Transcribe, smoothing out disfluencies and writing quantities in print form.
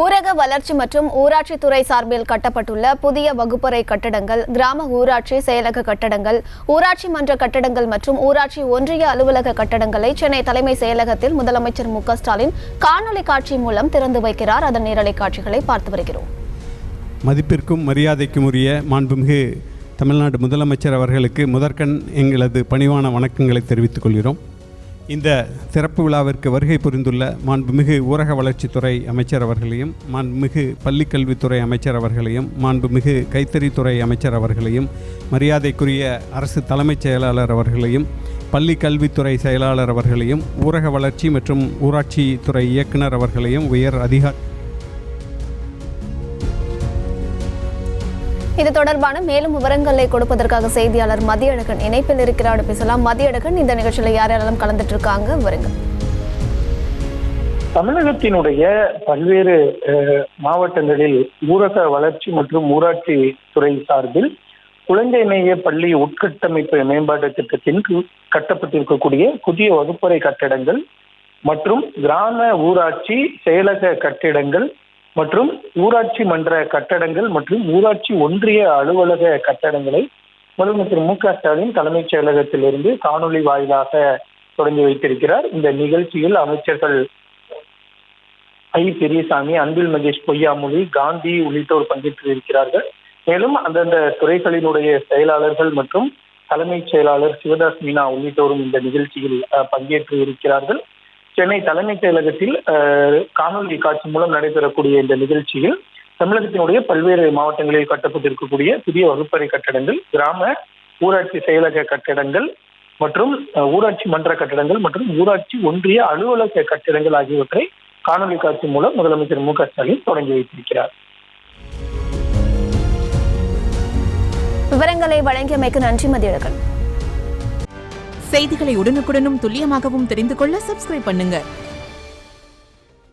ஊரக வளர்ச்சி மற்றும் ஊராட்சித்துறை சார்பில் கட்டப்பட்டுள்ள புதிய வகுப்பறை கட்டடங்கள், கிராம ஊராட்சி செயலக கட்டடங்கள், ஊராட்சி மன்ற கட்டடங்கள் மற்றும் ஊராட்சி ஒன்றிய அலுவலக கட்டடங்களை சென்னை தலைமை செயலகத்தில் முதலமைச்சர் மு.க.ஸ்டாலின் காணொலி காட்சி மூலம் திறந்து வைக்கிறார். அதன் நேரலை காட்சிகளை பார்த்து வருகிறோம். மதிப்பிற்கும் மரியாதைக்கும் உரிய மாண்புமிகு தமிழ்நாடு முதலமைச்சர் அவர்களுக்கு முதற்கண் எங்களது பணிவான வணக்கங்களை தெரிவித்துக் கொள்கிறோம். இந்த சிறப்பு விழாவிற்கு வருகை புரிந்துள்ள மாண்புமிகு ஊரக வளர்ச்சித்துறை அமைச்சர் அவர்களையும், மாண்புமிகு பள்ளிக்கல்வித்துறை அமைச்சர் அவர்களையும், மாண்புமிகு கைத்தறித்துறை அமைச்சர் அவர்களையும், மரியாதைக்குரிய அரசு தலைமைச் செயலாளர் அவர்களையும், பள்ளி கல்வித்துறை செயலாளர் அவர்களையும், ஊரக வளர்ச்சி மற்றும் ஊராட்சித்துறை இயக்குனர் அவர்களையும், உயர் அதிகாரி இது தொடர்பான மேலும் விவரங்களை கொடுப்பதற்காக செய்தியாளர் மதியழகன் இணைப்பில் இருக்கிறார். பேசலாம். மதியழகன், இந்த நிகழ்ச்சியில் யாரெல்லாம் கலந்துட்டு இருக்காங்க? விவரங்கள். தமிழகத்தினுடைய பல்வேறு மாவட்டங்களில் ஊரக வளர்ச்சி மற்றும் ஊராட்சி துறை சார்பில் குழந்தை நேய பள்ளி உட்கட்டமைப்பு மேம்பாட்டு திட்டத்தின் கட்டப்பட்டிருக்கக்கூடிய புதிய வகுப்பறை கட்டிடங்கள் மற்றும் கிராம ஊராட்சி செயலக கட்டிடங்கள் மற்றும் ஊராட்சி மன்ற கட்டடங்கள் மற்றும் ஊராட்சி ஒன்றிய அலுவலக கட்டடங்களை முதலமைச்சர் மு.க.ஸ்டாலின் தலைமைச் செயலகத்திலிருந்து காணொலி வாயிலாக தொடங்கி வைத்திருக்கிறார். இந்த நிகழ்ச்சியில் அமைச்சர்கள் ஐ. பெரியசாமி, அன்பில் மகேஷ் பொய்யாமொழி, காந்தி உள்ளிட்டோர் பங்கேற்று இருக்கிறார்கள். மேலும் அந்தந்த துறைகளினுடைய செயலாளர்கள் மற்றும் தலைமைச் செயலாளர் சிவதாஸ் மீனா உள்ளிட்டோரும் இந்த நிகழ்ச்சியில் பங்கேற்று இருக்கிறார்கள். சென்னை தலைமைச் செயலகத்தில் காணொலி காட்சி மூலம் நடைபெறக்கூடிய இந்த நிகழ்ச்சியில் தமிழகத்தினுடைய பல்வேறு மாவட்டங்களில் கட்டப்பட்டிருக்கக்கூடிய புதிய வகுப்பறை கட்டடங்கள், கிராம ஊராட்சி செயலக கட்டடங்கள் மற்றும் ஊராட்சி மன்ற கட்டடங்கள் மற்றும் ஊராட்சி ஒன்றிய அலுவலக கட்டிடங்கள் ஆகியவற்றை காணொலி காட்சி மூலம் முதலமைச்சர் மு.க.ஸ்டாலின் தொடங்கி வைத்திருக்கிறார். விவரங்களை வழங்கியமைக்கு நன்றி மதியழகன். செய்திகளை உடனுக்குடனும் துல்லியமாகவும் தெரிந்து கொள்ள சப்ஸ்கிரைப் பண்ணுங்க.